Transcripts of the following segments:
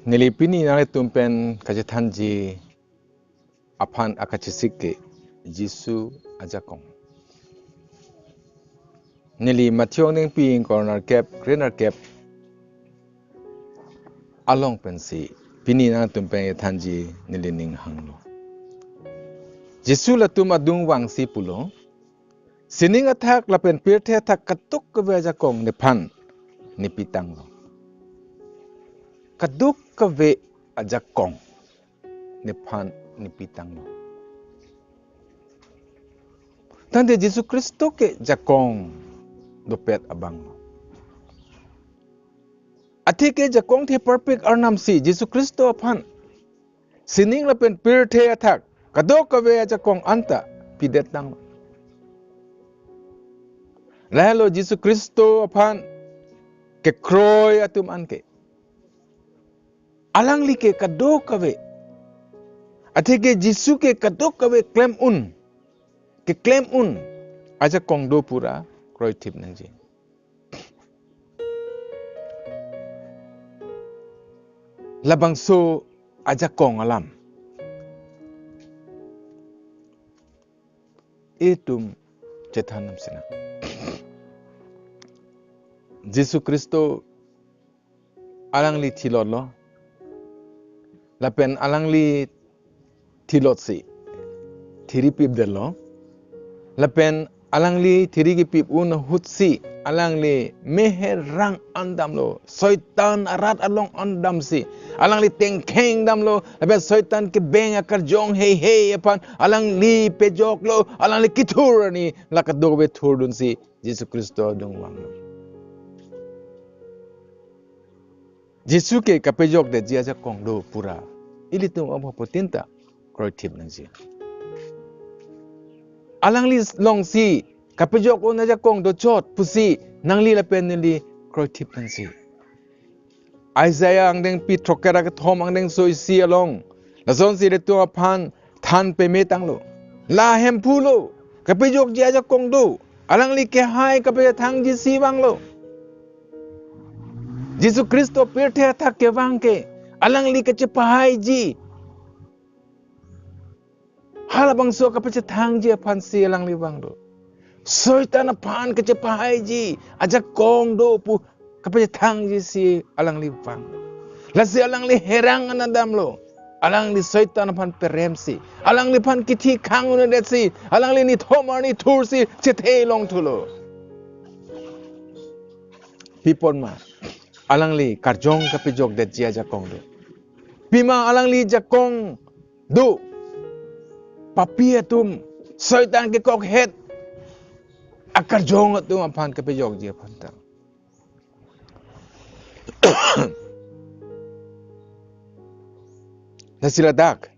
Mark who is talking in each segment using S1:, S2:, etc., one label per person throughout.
S1: Nilipini na tumpen kajetanji apan akachisike Jisu Ajakong. Nili mationg neng ping corner cap, greener cap along pensi. Pini na tumpen tanji nili ning hanglo. Jisu la tumadung wang si pulo. Sining atak la pen pirte atak katuk ke Ajakong ne pan ni pitang lo. Kaduk ke Ajakong ne pan ni pitang lo. Tande Jisu Kristo ke Jakong dopet abang lo. Ati ke Jakong the perfect arnam si Jisu Kristo pan. Sining la pen pirte atak kaduk ke Ajakong anta pidet nang lo. Lalo Jisu Kristo pan ke kroy atum anke. Alang li ke kaduk ke ati ke Jisu ke kaduk ke claim un. Ke claim un Ajakong do pura kroy tip nang je. Labang so Ajakong alam. Itum cetanam sina. Jisu Kristo alang li tilot lo. Lapen alang li tilot si. Tiri pip del lo. Lapen alang li tiri ki pip un hut si. Alang li meher rang andam lo. Soitan arat along andam si. Alang li tengkeng dam lo. Lapen soitan ke beng akar jong hey hey apan. Alang li pejok lo. Alang li kitur ni. Lakadog be tur dun si. Jisu Kristo dong wang lo. Jisu ke kapejok de Ajakong do pura. Ili tum apa potinta kreatif nang si. Alang li long si kapejok on Ajakong do chot pusi nang li lapen li kreatif nang si. Isaiah ang deng pi trokera ka thom ang deng so isi along. Lason si de tu apan than pe metang lo. La hem pulo kapejok Ajakong do. Alang li ke hai kapejok thang ji si wang lo. Jisu Kristo pirte atak ke wang ke. Alang li kecepahai ji. Halabang so kapecetang ji apan si alang li wang do. Soitan apan kecepahai ji. Ajakong do pu kapecetang ji si alang li wang. Lasi alang li herang anadam lo. Alang li soitan apan perem si. Alang li pan kiti kang unadet si. Alang li ni thomar ni tur si. Cethe long tulo. Pipon ma. Alang li karjong kapejok det Ajakong do. Pima alang li Jakong do. Papi atum soitan ke kok het. Akar jong atum apan kapejok dia pantang. Nasiladak.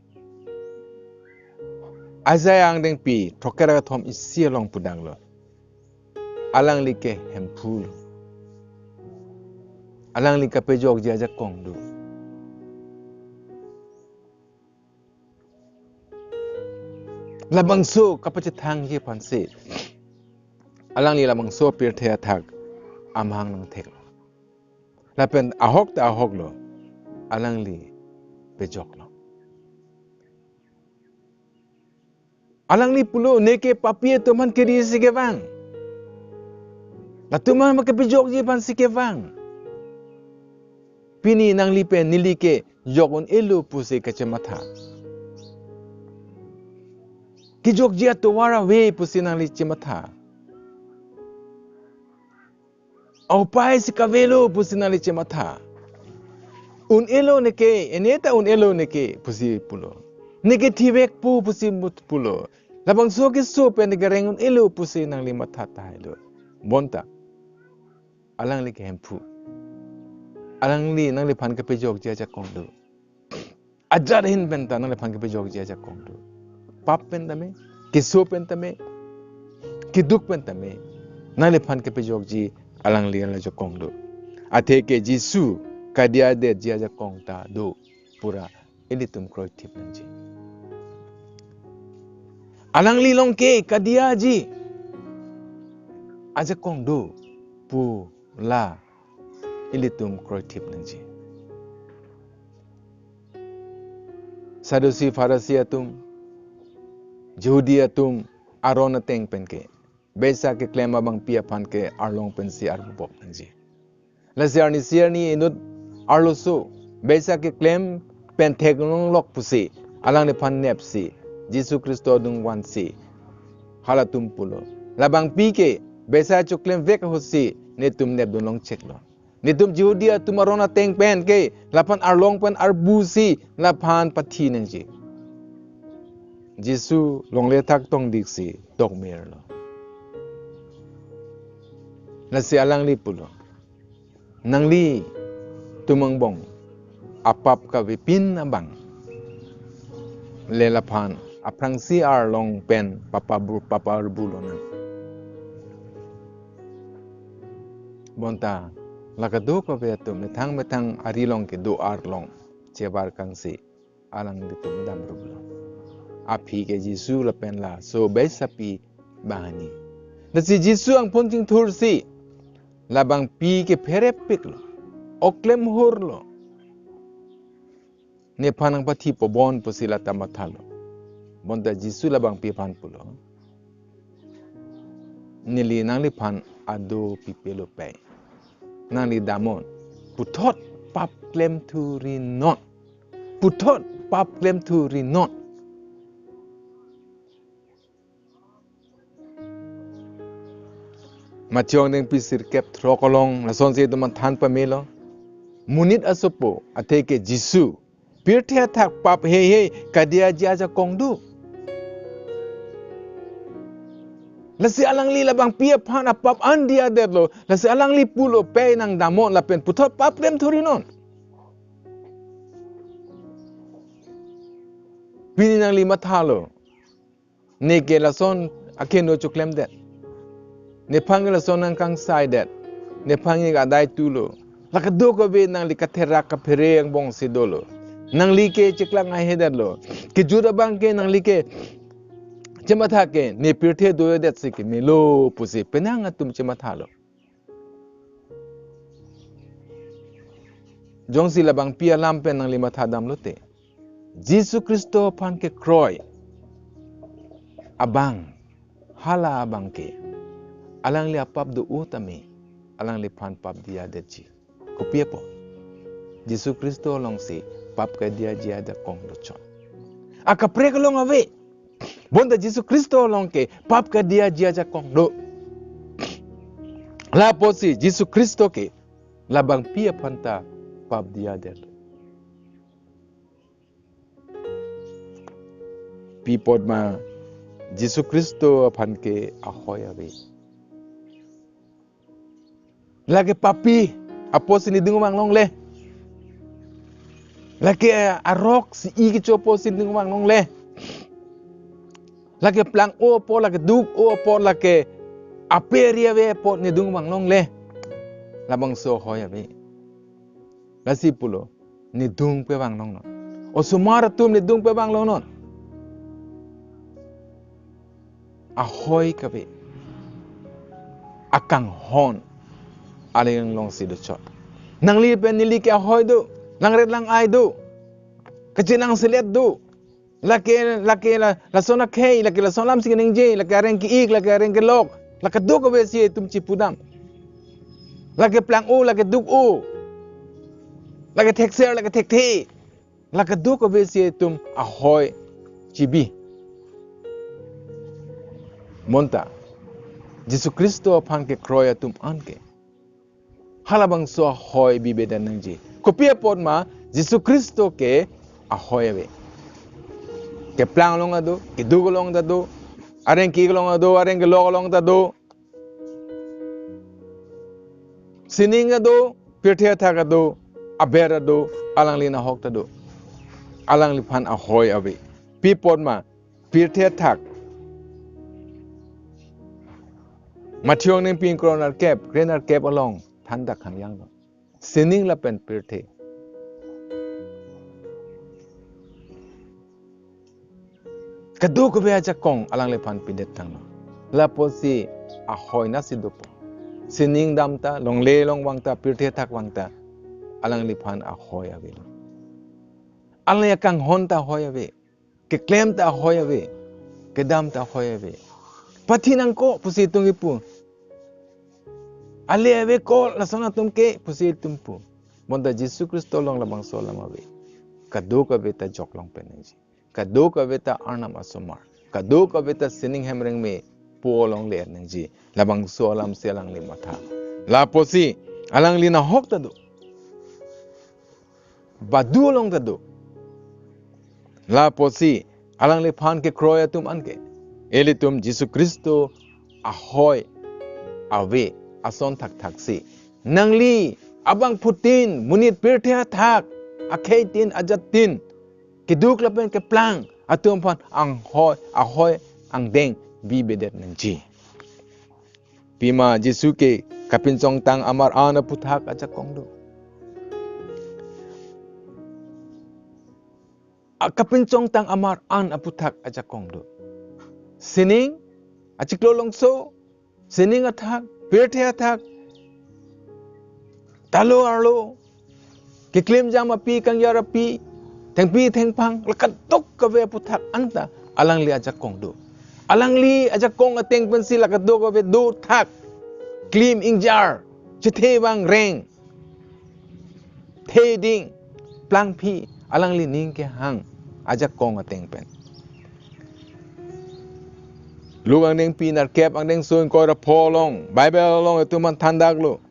S1: Isaiah ang deng pi trokera thom isi long pudang lo. Alang li ke hempul. Alang li kapejok Ajakong do. Labang so kapacetang je panse. Alang li labang so pirte atak amhang nang tek. Lapen ahok ta ahok lo. Alang li pejok lo. Alang li pulo neke papi tuman kiri sige wang. Latuman makapejok je pan sige wang. Pini nang lipen nilike yokon elu puse kacamata. Kijok jia tuwara we pusi nang li cimata. Au pai si kavelo pusi nang li cimata. Un elo neke, eneta un elo neke pusi pulo. Neke tiwek pu pusi mut pulo. Labang so ke so pe negareng un elo pusi nang li mata tahilo. Bonta. Alang li ke hempu. Alang li nang li pan kapejok Ajakong do. Ajar hin benta nang li pan kapejok Ajakong do. Pap pentame, kiso pentame, kiduk pentame, nang pan kapejok ji alang li Ajakong do. Ate ke Jisu kadia de Ajakong ta do pura ini tum kreatif nanji. Alang li longke kadia ji Ajakong do pu la ini tum kreatif nanji. Sadusi Farisi atum, Yahudi atum, arona teng penke. Besa ke klaim abang pia pan ke arlong pensi arbubok nji. Lasiar ni siar ni inut arloso. Besa ke klaim pen tegnong lok pusi. Alang ni pan nepsi. Jisu Kristo dung wansi. Halatum pulo. Labang pike. Besa cho klaim vek hosi. Netum nep dung long cek lo. Netum Yahudi atum arona teng pen ke. Lapan arlong pen arbusi. Lapan pati nji. Jisu long letak tong diksi. Dok mer lo. Nasi alang li pulo. Nang li tumangbong. Apap ka vipin abang. Lelapan. Aprang si long pen paparbulo na. Bonta. Lakado ka betum. Metang arilong ke do arlong. Cebar kang si. Alang li tumdam rublo. Api ke Jisu lapen la. So besapi bahani. Nasi Jisu ang punting tursi. Labang pi ke perepik lo. Oklem hur lo. Ne panang pati po bon po sila tamatalo. Bonta Jisu labang pi pan pulo. Nili nang li pan ado pipelo pay. Nang li damon. Putot pap klem tu rinot. Putot pap klem tu rinot. Mationg neng pisir kep trokolong lason se duman tan pamelo. Munit asopo ateke Jisu. Pirte tak pap he kadia jaja kongdu. Lasi alang li labang pia pan apap andi ader lo. Lasi alang li pulo pe nang damon lapen putot pap lem turinon. Pini nang li matalo. Neke lason akeno choklem det. Ne panggil sonang kang saidet. Ne panggil adai tulo. Lakado ko be nang likatera kapere ang bong sidolo. Nang like ciklang ai hedat lo. Ke juda bangke nang like cematha ke ne pirthe do det sik melo pusi penang atum cematha lo. Jong sila bang pia lampen nang lima thadam lote. Jisu Kristo pan ke kroy. Abang hala abang ke. Alang li apap do utami. Alang li pan pap dia deji. Kopia po. Jisu Kristo long si pap ka dia ada kong luchon. Aka prek long ave. Bonda Jisu Kristo long ke pap ka dia ada kong do. La po si Jisu Kristo ke labang pia panta pap dia del. Pipod ma Jisu Kristo pan ke ahoy ave. Lagi papi, apo sini dingumang nong le. Lagi arok si iki chopo sini dingumang nong le. Lagi plang o po, lagi duk o po, lagi aperia we po ni dingumang nong le. Labang so hoya we. Lasi pulo ni dung pe bang nong non. O sumara tum ni dung pe bang long non. Ahoy ka we. Akang hon. Aling long si dechot. Nang li pen nili ke ahoy do. Lang red lang ay do. Kachinang silet do. Laki la sona kay, laki la sonam si ning jay, laki areng ki ik, laki areng ki lok. Laki do ko besi tum chipudam. Laki plang o, laki duk o. Laki tekser, laki tekte. Laki do ko besi tum ahoy chibi. Monta. Jisu Kristo pan ke kroya tum anke. Halabang so ahoy bibedan nang ji. Kopia pod ma Jisu Kristo ke ahoy we. Ke plang long ado, ke dugo long dado, areng ki long ado, areng ke log long dado. Sining ado, pirthia thak ado, aber ado, alang lina hok tado. Alang lipan ahoy awe. Pi pod ma pirthia thak. Mathiong ning ping kronar kep, grenar kep along. Tanda kang yang no. Sining la pen pirte. Kadu ko be aja kong alang le pan pidet tang no. La po si ahoy na si dopo. Sining damta long le long wangta pirte tak wangta alang le pan ahoy avilo. Alay kang honta hoyawe. Ke claim ta hoyawe. Ke dam ta hoyawe. Pati nang ko pusi tungipu. Ale ave ko lasana tumke pusi tumpu. Monda Jisu Kristo long labang solam ave. Kado ka beta jok long penenji. Kado ka beta arnam asomar. Kado ka beta sining hemreng me puolong le nengji. Labang solam selang li mata. La posi alang li na hok tadu. Badu long tadu. La posi alang li pan ke kroya tum anke. Eli tum Jisu Kristo ahoy ave ason tak taksi. Nangli abang putin munit pirtia tak. Akaitin ajatin. Kiduk lapen ke plang. Atum pan ang ahoy ang deng bibedet nengji. Pima Jisu ke kapinsong tang amar ana puthak ajakong do. Kapinsong tang amar an aputhak ajakong do. Sining achiklo longso sining athak pirte athak talo arlo kiklim jam api kang yar api tengpi tengpang lakatok kawe puthak anta alang li ajakong do. Alang li ajakong ateng pensi lakado kawe do thak klim ingjar chithe bang reng the ding plang pi alang li ning ke hang ajakong ateng pen. Lugang neng pinar kep ang neng suin ko ra polong Bible long itu man tandak lo.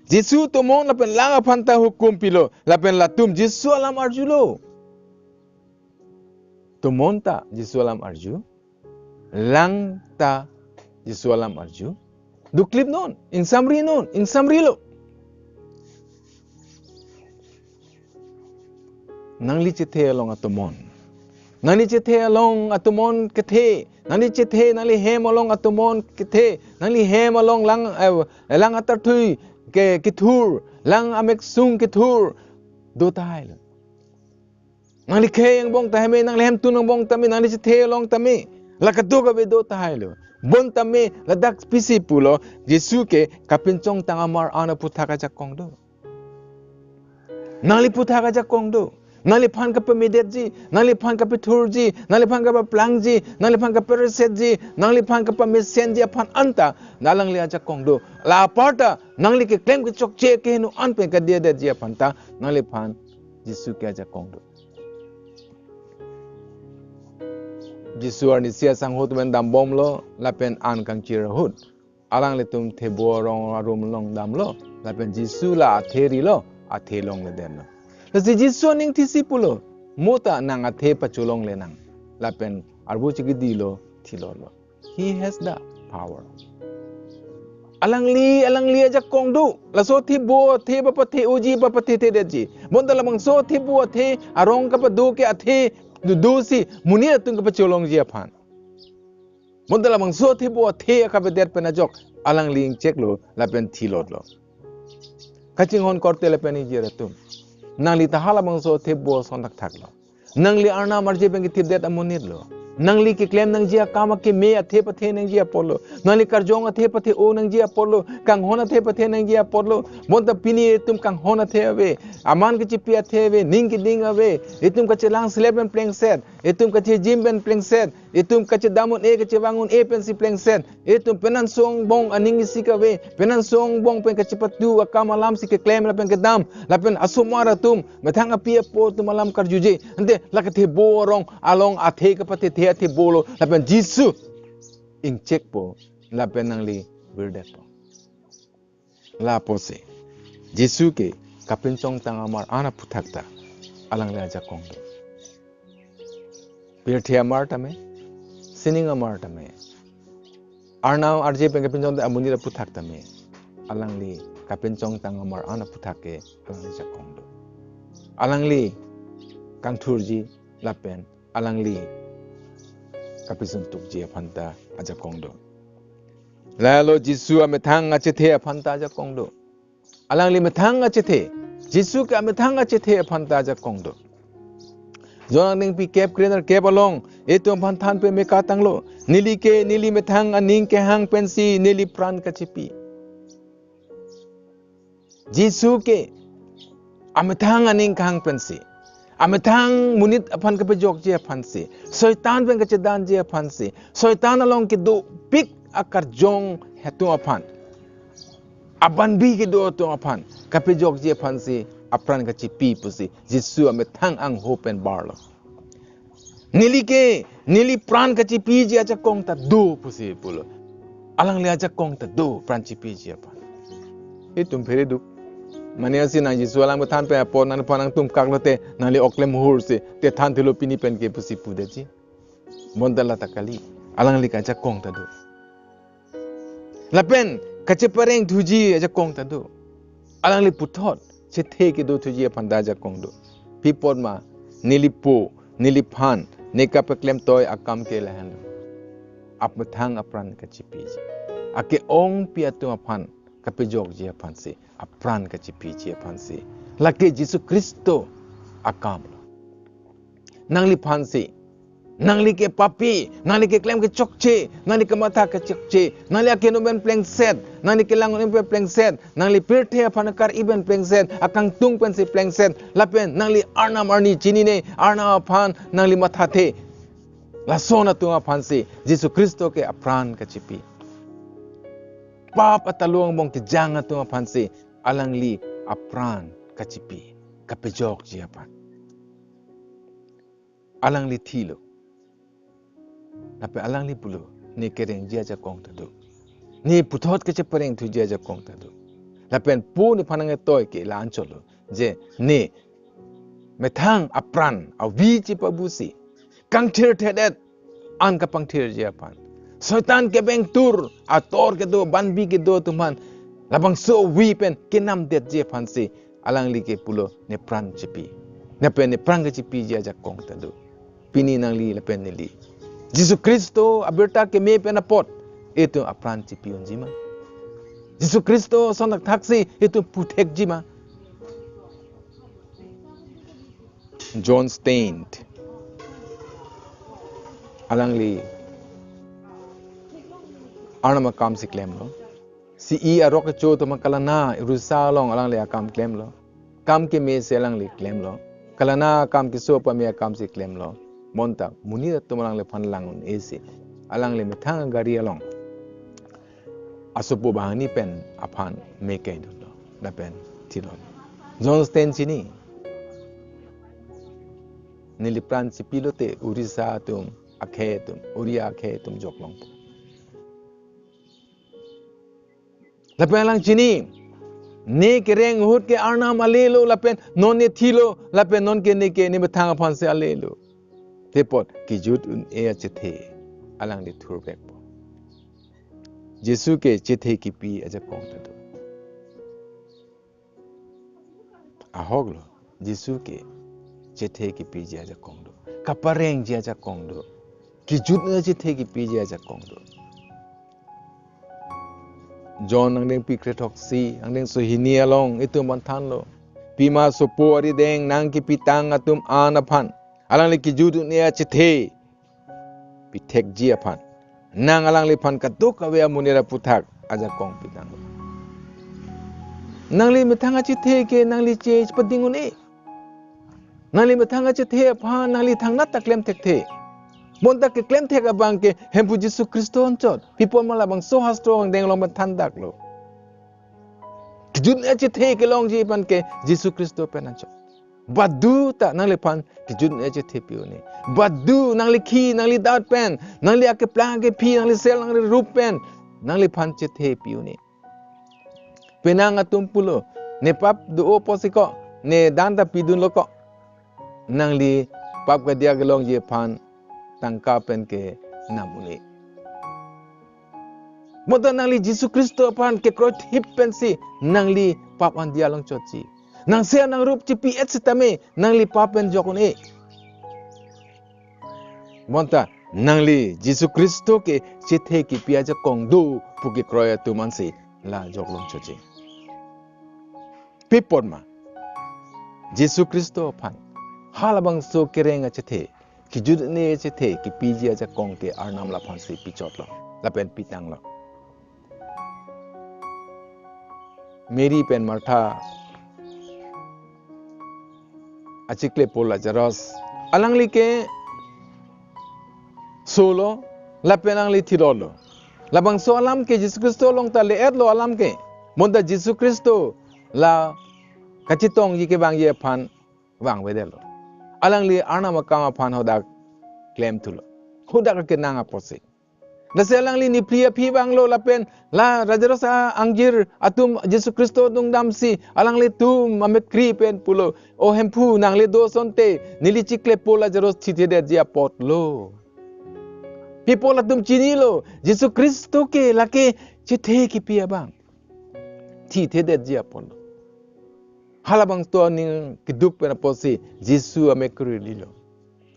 S1: Jisu tumon lapen langa panta hukum pilo lapen latum Jisu alam arju lo. Tumon ta Jisu alam arju lang ta Jisu alam arju duklip non ing samri lo. Nang li chithe along atumon. Nang li chithe along atumon kethe. Nang li chithe nang li hem along atumon kethe. Nang li hem along lang atarthui ke kithur lang amek sung kithur do tai lo. Nang li khe ang bong tahme nang li hem tu nang bong tami nang li chithe along tami lakado ka be do tai lo. Bon tami ladak pisi pulo Jisu ke kapincong tangamar ana puthaka jakong do. Nang li puthaka jakong do. Nali pan ka pemidet ji, nali pan ka pithur ji, nali pan ka plang ji, nali pan ka pereset ji, nali pan ka pemesen ji pan anta, nalang li aja kong do. La aparta, nali ke claim ke chok che ke nu an pe ka dia dia ji pan ta, nali pan Jisu ke aja kong do. Jisu arni sia sang hot men dam bom lo, la pen an kang chira hut. Alang le tum the bo rong arum long dam lo, la pen Jisu la atheri lo, athelong le den lo. Kasi Jisu ning tisipulo mota nang athe pachulong lenang lapen arbu chigidilo thilolo. He has the power. Alang li aja kong du laso thi bo the ba pathe uji ba pathe the deji bonda lamang so thi bo the arong ka pa du ke athe du si muni tung ka pachulong ji aphan bonda lamang so thi bo the ka be der pena jok alang li check lo lapen thilot lo kaching hon korte lapen ji ratum Nangli tahala bangso tebo sondak thaklo. Nangli arna marje bengi tidet amonit lo. Nangli ke claim nang jia kama ke me athe pathe nang jia polo. Nangli karjong athe pathe o nang jia polo. Kang hona athe pathe nang jia polo. Bonta pini tum kang hona athe ave. Aman ke chipi athe ave. Ning ke ding ave. Itum kache lang slab ben pleng set. Itum kache jim ben pleng set. Itum kache damun e kache wangun e pensi pleng set. Itum penan song bong aning isi ave. Penan song bong pen kache patu akama lam si ke claim la pen ke dam. La pen asumara tum. Metang api po tum alam karjuje. Ante lakathe borong along athe ka pathe the athe bolo lapen Jisu ing check po lapen nang li birdet po. La pose Jisu ke kapincong tangamar ana puthakta alang le aja kong do. Pirthia marta me sininga marta me arnaw arje pe kapincong ta amuni ra puthakta me alang li kapincong tangamar ana puthake alang le aja kong do. Alang li kang thurji lapen alang li kapisung tukji phanta aja kongdo lalo Jisu amethang achithe phanta aja kongdo alang li methang achithe Jisu ka methang achithe phanta aja kongdo jonang ning pi kep krener kep along etum phanthan pe me ka tanglo nili ke nili methang aning ke hang pensi nili pran ka chipi Jisu ke amethang aning hang pensi Ametang munit apan kapejok je apan si. Soitan ben kacedan je apan si. Soitan along kido pik akar jong hetu apan. Aban bi kido tu apan. Kapejok je apan si. Apran kacipi pusi. Jisu ametang ang hope and bar lo. Nili pran kacipi je ajakong ta do pusi pulo. Alang li ajakong ta do pran cipi je apan. Itum pereduk. Mania si na Jisu alang betan pe apon nan panang tum kaklote nali oklem hur se te than thilo pini pen ke pusi pudeji mondala takali alang li kaja kong tadu lapen kache pareng thuji aja kong tadu alang li puthot che the ke do thuji phanda ja kong do pipot ma nilipo niliphan neka pe klem toy akam ke lahan ap thang apran kachipi ake ong piatu aphan kapejok je aphan se apran kachipi je aphan se lake Jisu Kristo akam nangli phan se nangli ke papi nangli ke klem ke chokche nangli ke matha ke chokche nangli ake no ben pleng set nangli ke lang no ben pleng set nangli pirthe aphan kar iben pleng set akang tung pen se pleng set lapen nangli arnam arni chini ne arna aphan nangli matha the la sona tu aphan se Jisu Kristo ke apran kachipi pap atalong mong tijang atong apansi alang li apran kacipi kapejok jiapan alang li thilo nape alang li pulu ni kereng jia jakong tadu ni puthot ke cepereng tu jia jakong tadu lapen pu ni panang toy ke lan cholo je ni methang apran awi ci pabusi kang thir thedet an kapang thir jiapan Soitan ke beng tur ator ke do banbi ke do tuman labang so wipen ke nam det je fansi alang li ke pulo ne pran chipi ne pen ne prang ke chipi je ja kong tadu pini nang li le pen li Jisu Kristo aberta ke me pen apot itu apran chipi onjima Jisu Kristo sonak taksi itu putek jima John Stained alang li Arnama kam si claim lo. Si I arok cho to makalana rusa long alang le kam claim lo. Kam ke me se alang le claim lo. Kalana kam ki so pa me kam si claim lo. Monta muni to malang le phan langun ese. Alang le methang gari along. Asopo bahani pen aphan me ke do lo. Na pen tilo. John Stain chini. Nilipran si pilote urisa tum akhe tum uria akhe tum joklong. Lapen lang chini ne kereng hut ke arna malelo lapen non ne thilo lapen non ke ne bethang aphan se alelo tepot ki jut un e chethe alang de thurbek po Jesu ke chethe ki pi aja kong tado ahoglo Jesu ke chethe ki pi aja kong do kapareng je aja kong do ki jut ne chethe ki pi aja kong do John ang deng pikre toksi ang deng sohini along itu mantan lo pima sopo ari deng nang ki pitang atum anapan alang li ki judu ne chethe pitek ji apan nang alang li pan katuk awe amunira puthak aja kong pitang nang li methanga chethe ke nang li che padingun e nang li methanga chethe apan nang li thang nat taklem tek the Monta ke klem theka bang ke hempu Jisu Kristo onchot people mala bang so hastro ang deng long thandak lo kijun eche the ke long ji pan ke Jisu Kristo penanchot badu ta nang le pan kijun eche the pione badu nang le khi nang le dat pen nang le ake plang ke phi nang le sel nang le rup pen nang le pan che the pione penang atum pulo ne pap do oposiko ne danda pidun loko nang le pap ka dia ke long ji pan tangka pen ke namuni. Moda nangli Jisu Kristo pan ke krot hip pen si nangli papan dia long chochi. Nang sia nang rup cipi et sitame nangli papen jokon e. Monta nangli Jisu Kristo ke chethe ki piaja kong do puki kroya tu mansi la jok long chochi. Pipon ma Jisu Kristo pan halabang so kerenga chethe ki jud ne chethe ki piji aja kong ke arnam la phansi pichot lo la pen pitang lo Mary pen martha achikle pola jaros alang li ke solo lapen ang li tirolo labang so alam ke Jisu Kristo long ta le lo alam ke monda Jisu Kristo la kachitong yike bang ye phan wang wedelo alang li arna makama phan hoda claim tulo hoda ke nanga posi Naselang li ni pria pi bang lo lapen la rajarosa angjir atum Jisu Kristo dung damsi alang li tu mamet kri pen pulo o hempu nang le do sonte nili chikle pola jaros chite de dia pot lo pi pola tum chini lo Jisu Kristo ke lake chite ki pia bang chite de dia polo halabang to ni kiduk pen posi Jisu amekri lilo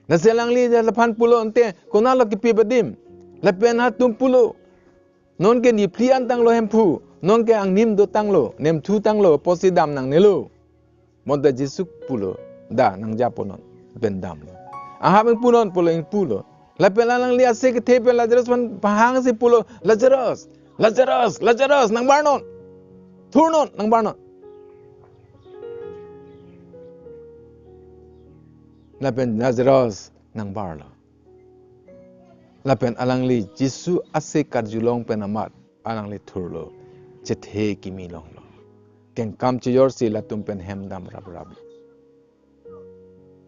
S1: naselang li lapan pulo ante konalo ki pi badim Lapen hatum pulo, non ke ni plian tang lo hempu, non ke ang nim do tang lo, nem tu tang lo, posi dam nang nelo. Monda Jisu pulo, da nang japonon, ben dam lo. Ahabeng punon pulo ing pulo. Lapen lang liat se ke tepe Lazarus man pahang si pulo, Lazarus, Lazarus, Lazarus nang barnon, turnon nang barnon. Lapen Lazarus nang barlo. Lapen alang li Jisu ase karjulong penamat alang li turlo chethe kimi long lo ken kam chiyor si latum pen hemdam rab rab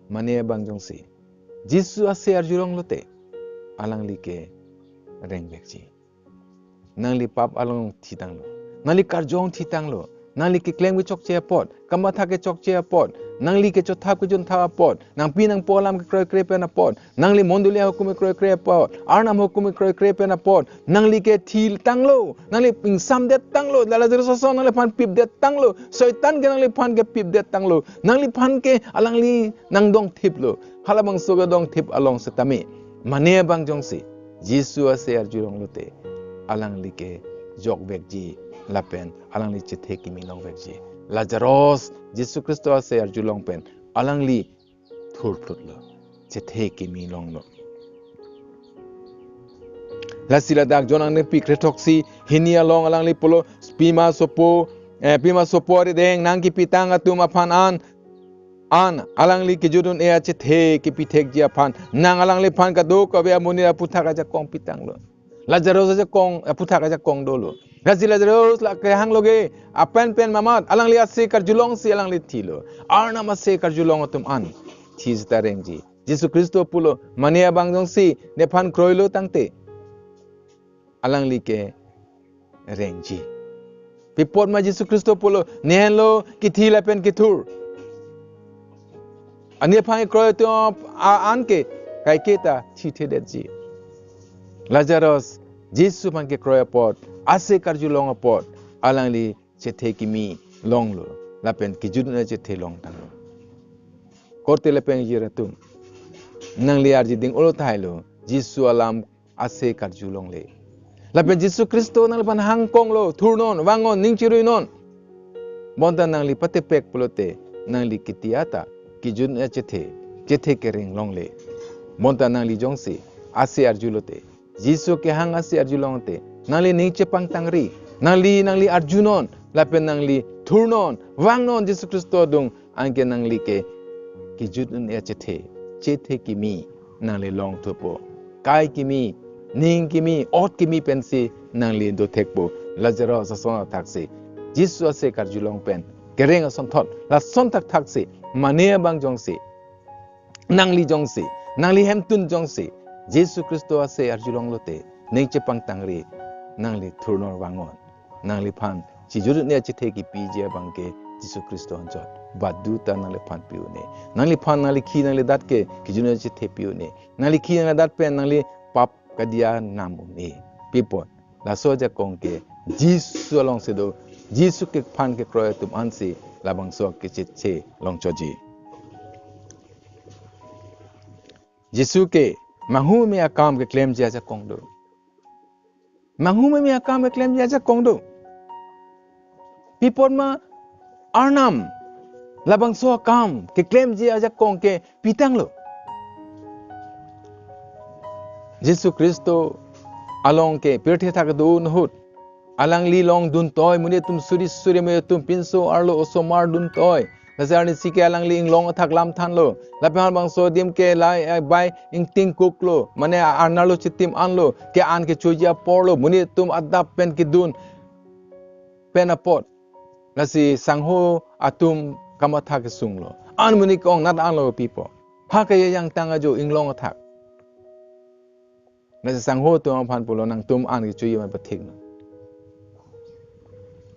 S1: mane bang jong si Jisu ase arjulong lote alang li ke reng bekji nang li pap along thitang lo nang li karjong thitang lo nang li ke kleng wi chok che pot kamatha ke chok che pot nang li ke chothap ke jun tha pot nang pinang polam ke kroy kre pen pot nang li mondulia hukum kroy kre pot arnam hukum kroy kre pen pot nang li ke thil tanglo nang li pingsam det tanglo dala jero so nang li phan pip det tanglo soitan ke nang li phan ke pip det tanglo nang li phan ke alang li nang dong thip lo halabang soga dong thip along setami mane bang jongsi Jisu ase arjurong lote alang li ke jok bekji lapen alang li chethe ki milong bekji Lazarus Jisu Kristo ase arjulong pen alang li thur phut lo chethe ki milong lo la sila dak jonang ne pikre toksi hinia long alang li polo pima sopo re deng nang ki pitang atum aphan an alang li ki judun e chethe ki pithek ji aphan nang alang li phan ka do ka be munira puthaka ja kong pitang lo Lazarus ja kong puthaka ja kong do lo Gazi Lazarus la ke hang loge apen pen mamat alang li ase karjulong si alang li thilo arna mase karjulong atum an this tarengji Jisu Kristo pulo mania bangjong si ne phan kroilo tangte alang li ke rengji pipot ma Jisu Kristo pulo nehlo ki thila pen ki thur ane phang kroyo to an ke kai keta thithe deji Lazarus Jisu man ke kroyo pot ase karjulong pot alang li chethe kimi long lo lapen ki judna chethe long tang lo korte lapen yiratum nang li arji ding ulo thailo Jisu alam ase karjulong le lapen Jisu Kristo nang pan hangkong lo thurnon wangon ningchirui non bonta nang li patepek pulote nang li kitiata ki judna chethe ke ring long le bonta nang li jongsi ase arjulote Jisu ke hang ase arjulong te nangli niche pang tangri nangli arjunon lapen nangli thurnon wangnon Jisu Kristo dung angke nangli ke ki judun ya chethe kimi nangli long thupo kai kimi ning kimi ot kimi pensi nangli do thekpo Lazarus asona taksi Jisu ase karjulong pen kereng ason thot la son tak taksi mane bang jongsi nangli hemtun jongsi Jisu Kristo ase arjulong lote niche pang tangri nangli thurnor wangon nangli phan chi jurut ne chi theki pije bangke Jisu Kristo anjot baduta nangli phan piune nangli phan nangli khi nangli dat ke ki june chi the piune nangli khi nangli dat pen nangli pap kadia namu ne pipot la soja kongke Jisu along sedo Jisu ke phan ke kroy tum ansi labang so ke che long choji Jisu ke mahu me akam ke claim ja kongdo Manghu me akam ke claim ja kongdo pipon ma arnam labang so akam ke claim ja kong ke pitang lo Jisu Kristo along ke pirthe thak do nhut alang li long dun toy mune tum suri me tum pinso arlo osomar dun toy la sa ni sike alang li ing long athak lam than lo la pe bang sodium ke la bai ing ting kuk lo mane arnalo chitim an lo ke an ke chuja por lo muni tum adap pen ki dun pen apot la si sangho atum kamatha ke sung lo an muni kong nat an lo people ha ke yang tanga jo ing long athak la si sangho tum phan pulo nang tum an ke chuja ma pathik no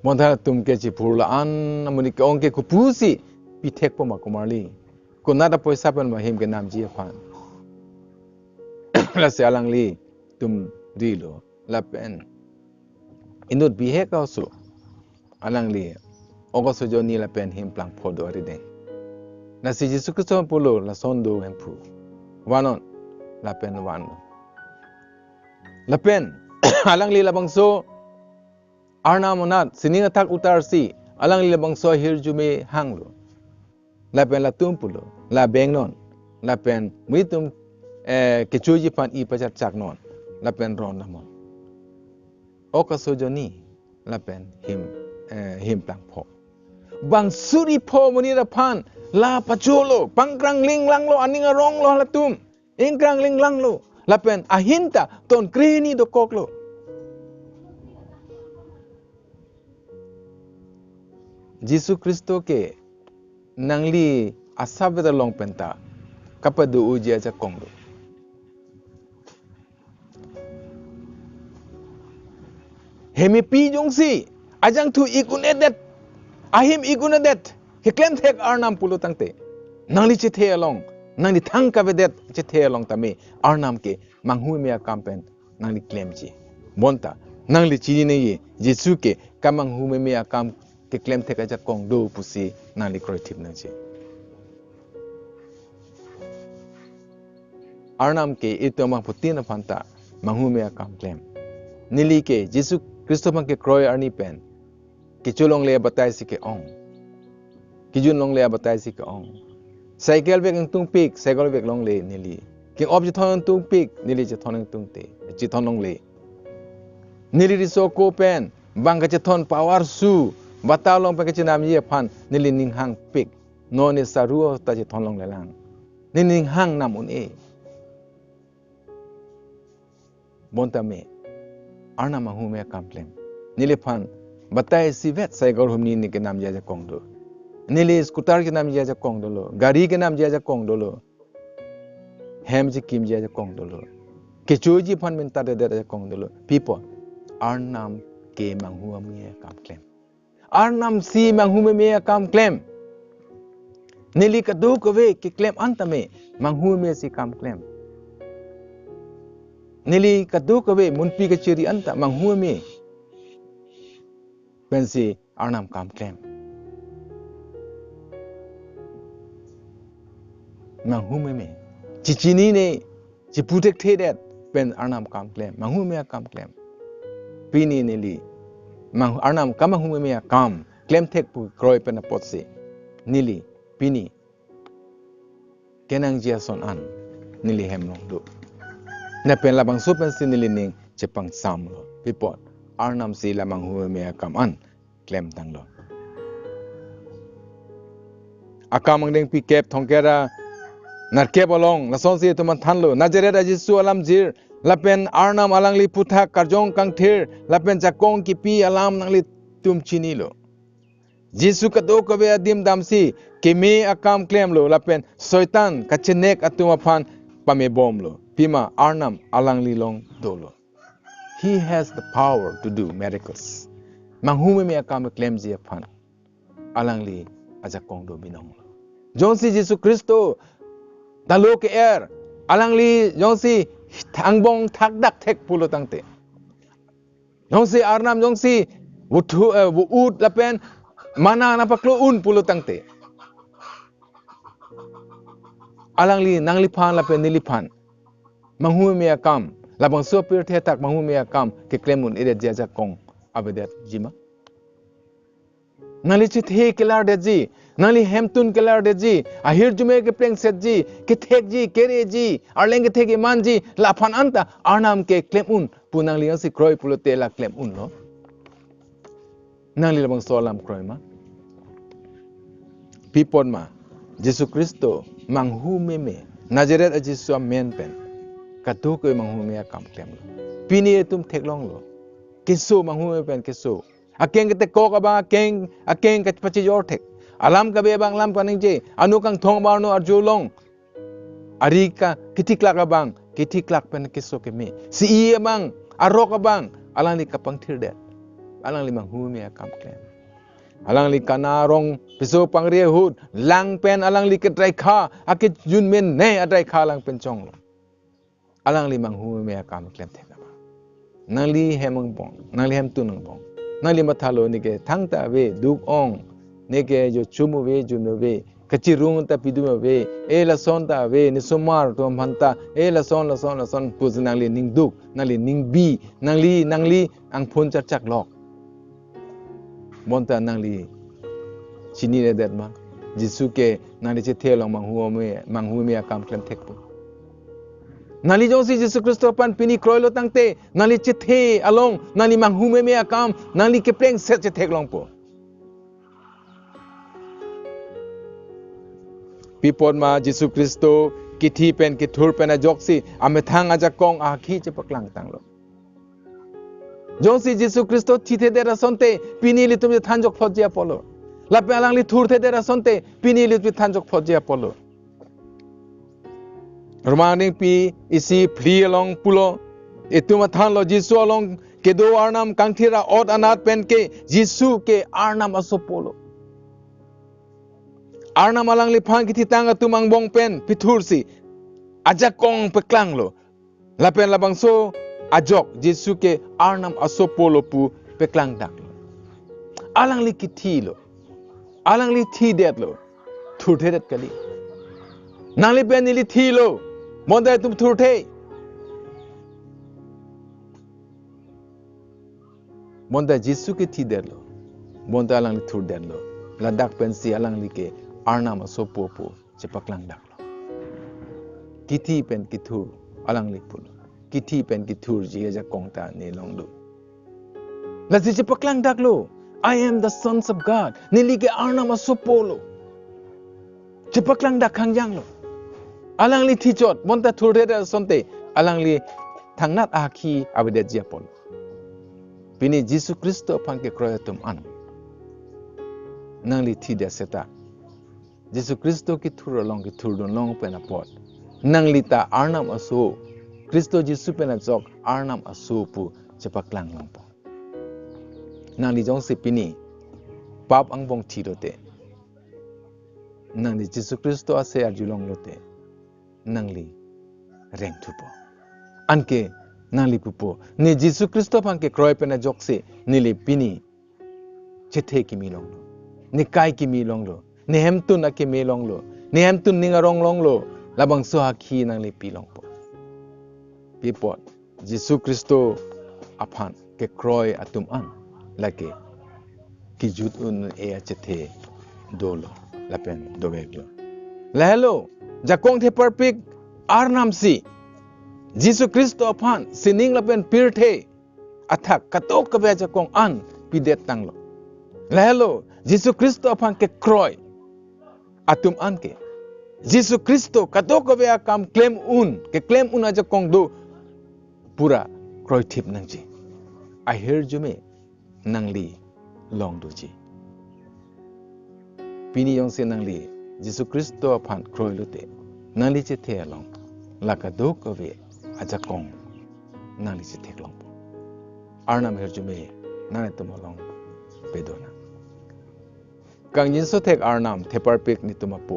S1: Montha tum ke chi purla an muni ke ong ke kupusi pi thek po ma kumarli ko nada poisa pen ma him ke nam ji phan la se alang li tum ri lo la pen inut bi he ka so alang li ogo so jo ni la pen him plang phodo ri de na si Jisu Kristo pulo la son do en pu wanon la pen wan la pen alang li la bang so arna monat sininga tak utar si alang li la bang so hir jume hanglo la pen la tum pulo la beng non la pen mi tum ke chuji pan I pachar chak non la pen ron la mon oka so jo ni la pen him plang pho bang suri pho muni ra phan la pacholo pangkrang ling lang lo aninga rong lo la tum ingkrang ling lang lo la pen ahinta ton kreni do koklo Jisu Kristo ke nangli asabeda long penta kapadu uji aja kongdo hemi pi jongsi ajang tu ikunedet ahim igunadet ke klem thek arnam pulo tangte nangli che the along nangli thang ka vedet che the along tame arnam ke manghu me kampen nangli klem chi monta nangli chi ne ye Jesu ke kamang hu me kam ke klem thek aja kong do pusi nangli creative na chi arnam ke ito mang putina phanta manghu me kam klem nili ke Jesu Kristo mang ke kroy arni pen ke chulong le batai si ke ong kijun long le batai si ke ong cycle bek ang tung pik cycle bek long le nili king ob jithon tung pik nili jithon tung te jithon long le nili ri so ko pen bang ka jithon power su bata long pe ke chinam ye phan nili ning hang pik no ne saru ta jithon long le lang ning hang nam un e bontame arna ma hu me kamplem nili phan batai si vet cycle humni ni ke nam ja kong do nili scooter ke nam ja kong do lo gari ke nam ja kong do lo hem ji kim ja kong do lo ke choji phan min ta de ja kong do lo people arnam ke manghu me kam klem arnam si manghu me kam klem nili ka do ko ve ke klem antame manghu me si kam klem nili ka do ko ve munpi ke chiri anta manghu me pensi arnam kam klem manghu me chichini ne chi putek the det pen arnam kam klem manghu me kam klem pini nili mang arnam kam manghu me kam klem thek pu kroi pen pot se nili pini kenang jia son an nili hem long do na pen la bang so pen sin nili ning chepang sam lo pipot arnam si la manghu me kam an klem tang lo akamang deng pi kep thongkera narke bolong la son si tuman thanlo nazaret Jisu alam jir lapen arnam alangli putha karjong kang thir lapen jakong ki pi alam nangli tum chinilo Jisu kado kabe adim damsi kemi akam claim lo lapen soitan kachenek atuma phan pame bom lo pima arnam alangli long dolo he has the power to do miracles manghume me akam claim ji phan alangli ajakong do binong jonsi Jisu Kristo dalo ke er alangli jonsi thangbong thakdak thek pulo tangte jonsi arnam jonsi wuthu ut lapen mana na paklo un pulo tangte alangli nangli phan lapen nili phan manghu me akam labang so pir the tak manghu me akam ke klemun ire jaja kong abedet jima nali chi the kelar de ji nali hemtun kelar de ji ahir jume ke preng set ji ke thek ji kere ji arleng ke thek iman ji la phan anta arnam ke klemun punangli si kroi pulo te la klemun lo nangli labang so lam kroi ma pipon ma Jisu Kristo manghu meme Nazaret a Jisu men pen katu ko manghu me kam klem lo pini tum theklong lo kiso manghu me pen kiso akeng kete ko ka ba akeng ka pachi jor thek alam ka be bang lam paning je anu kang thong bar no arjulong ari ka kitiklak ka bang kitiklak pen kiso ke me si i bang arok ka bang alang ni kapang thir det alang li manghu me kam klem alang li kanarong piso pangrie hud lang pen alang li ketrai kha akit jun men ne adrai kha lang pen chong lo alang li manghu me kam klem the ba nang li hemang bong nang li hem tu nang bong nang li mathalo ni ke thang ta we duk ong ne ke jo chumu we juno we kachi rung ta pidu we e la son ta we ni somar to manta e la son puz nang li ning duk nang li ning bi nang li ang phun chak chak lok monta nang li chini le dat ma Jisu ke nang li che the long manghu me kam klem thek pu nang li jong si Jisu Kristo pan pini kroi lo tang te nang li che the along nang li manghu me kam nang li ke pleng set che thek long po pipon ma Jisu Kristo kithi pen ki thur pen a joksi ame thang aja kong a khi che paklang tang lo jong si Jisu Kristo thi the dera sonte pini li tum thanjok phojia polo la pe alang li thur the dera sonte pini li tu thanjok phojia polo Romaning pi isi phri along pulo etuma than lo Jisu along ke do arnam kangthira od anat pen ke Jisu ke arnam aso polo arnam alang li phang kithi tang atumang bong pen pithur si ajakong peklang lo la pen labang so ajok Jisu ke arnam aso polo pu peklang dak lo alang li kithi lo alang li thi det lo thur the det kali nang li pen li thi lo monda tum thur the monda Jisu ke thi det lo monda alang li thur det lo la dak pen si alang li ke arnam aso popo chepaklang dak lo kithi pen kithur alang li pul kithi pen kithur ji ja kongta ne long do la ji chepaklang dak lo I am the sons of God nili ke arnam aso polo chepaklang dak khangjang lo alang li thi chot monta thur the sonte alang li thangnat akhi abide ji polo pini Jisu Kristo phang ke kroyatum an nang li thi de seta Jisu Kristo ki thur long ki thur don long pen apot nang li ta arnam aso Kristo Jisu pen jok arnam aso pu chepaklang long po nang li jong se pini pap ang bong thi dote nang li Jisu Kristo ase arjulong lote nang li reng thu po anke nang li pupo ni Jisu Kristo phang ke kroi pen jok se ni li pini chethe ki mi long lo ni kai ki mi long lo ni hemtun ake me long lo ni hemtun ninga rong long lo labang so hakhi nang le pi long po pipot Jisu Kristo aphan ke kroi atum an lake ki jut un e achethe dolo lapen doveglo la hello jakong the perfect arnam si Jisu Kristo aphan sining lapen pirthe athak katok ka be jakong an pidet tanglo la hello Jisu Kristo aphan ke kroi atum anke Jisu Kristo katok be kam claim un aja kong do pura kroi thip nang ji I hear jume nang li long do ji pini yong se nang li Jisu Kristo aphan kroi lote nang li che the long la ka do ko be aja kong nang li che the long arnam hear jume nang to long pedona kang yin so thek arnam thepar pek ni tumapo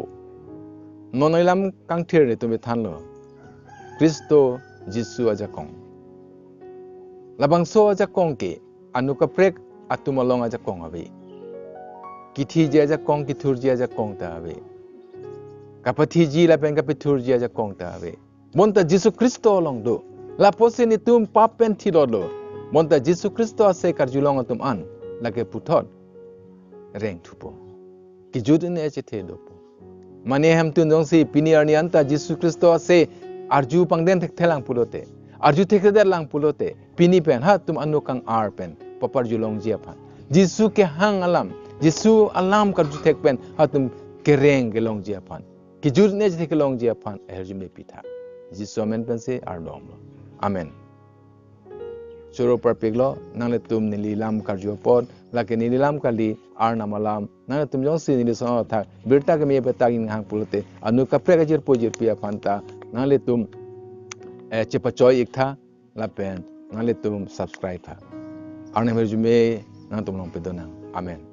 S1: nonailam kang thir ni tumi thanlo Kristo Jisu Ajakong labang so Ajakong ke anuka prek atumalong Ajakong abe kithi je Ajakong kithur je Ajakong ta abe kapathi ji la pen kapithur je Ajakong ta abe monta Jisu Kristo long do la pose ni tum papen thilo lo monta Jisu Kristo ase karjulong atum an lage puthot reng thupo ki judin eche the do mane ham tun dong si pini arni anta Jisu Kristo ase arju pangden thek thelang pulote arju thek der lang pulote pini pen ha tum anu kang ar pen papar julong ji aphan Jisu ke hang alam Jisu alam karju thek pen ha tum kereng ke long jia pan ki jur ne je ke long jia pan herjume pitha Jisu amen pense ardom amen Suro perpeglo nang le tum nililam karjo pod la ke nililam kali ar namalam nang tum jong si ni so tha birta ke me beta in hang pulte anu kapre ka jir pojir pia panta nang le tum chepa choi ik tha la pen nang le tum subscribe tha arne herjume nang tum long pedona amen